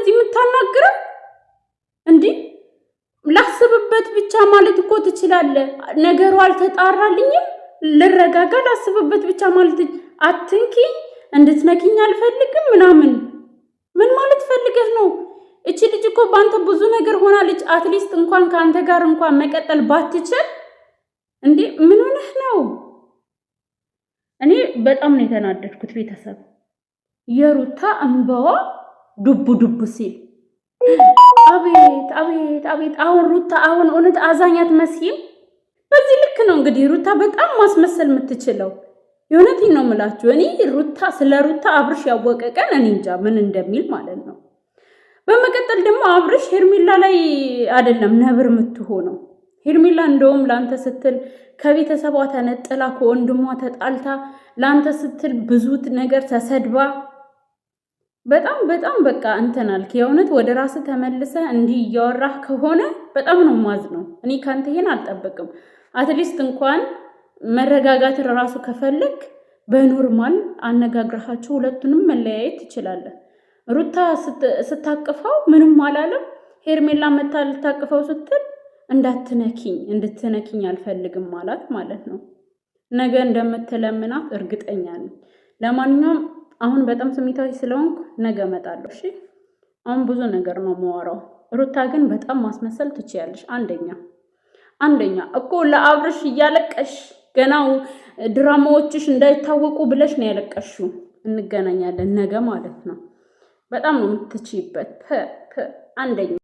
እንደዚህ የምታናግረው እንዴ? ላስብበት ብቻ ማለት እኮ ትችላለህ። ነገሩ አልተጣራልኝም፣ ልረጋጋ፣ ላስብበት ብቻ ማለት አትንኪኝ፣ እንድትነኪኝ አልፈልግም ምናምን። ምን ማለት ፈልገህ ነው? እቺ ልጅ እኮ ባንተ ብዙ ነገር ሆናለች። አትሊስት እንኳን ካንተ ጋር እንኳን መቀጠል ባትችል እንዴ ምን ሆነህ ነው? እኔ በጣም ነው የተናደድኩት። ቤተሰብ የሩታ እንባዋ ዱብ ዱብ ሲል አቤት አቤት አቤት! አሁን ሩታ አሁን እውነት አዛኛት መስይም። በዚህ ልክ ነው እንግዲህ ሩታ በጣም ማስመሰል የምትችለው። የእውነቴን ነው የምላችሁ። እኔ ሩታ ስለ ሩታ አብርሽ ያወቀ ቀን እኔ እንጃ ምን እንደሚል ማለት ነው። በመቀጠል ደግሞ አብርሽ ሄርሜላ ላይ አይደለም ነብር የምትሆነው። ሄርሜላ እንደውም ላንተ ስትል ከቤተሰቧ ተነጥላ ከወንድሟ ተጣልታ ላንተ ስትል ብዙ ነገር ተሰድባ በጣም በጣም በቃ እንተናልክ። የእውነት ወደ ራስ ተመልሰ እንዲህ እያወራህ ከሆነ በጣም ነው ማዝነው። እኔ ካንተ ይሄን አልጠብቅም። አትሊስት እንኳን መረጋጋት ራሱ ከፈለክ በኖርማል አነጋግረሃቸው ሁለቱንም መለያየት ትችላለህ። ሩታ ስታቅፈው ምንም አላለም። ሄርሜላ መታ ልታቅፈው ስትል እንድትነኪኝ አልፈልግም ማለት ነው። ነገ እንደምትለምናት እርግጠኛ ነኝ። ለማንኛውም አሁን በጣም ስሜታዊ ስለሆንኩ ነገ እመጣለሁ። እሺ፣ አሁን ብዙ ነገር ነው የማወራው። ሩታ ግን በጣም ማስመሰል ትችያለሽ። አንደኛ እኮ ለአብርሽ እያለቀሽ ገናው ድራማዎችሽ እንዳይታወቁ ብለሽ ነው ያለቀሽው። እንገናኛለን ነገ ማለት ነው። በጣም ነው የምትችይበት። አንደኛ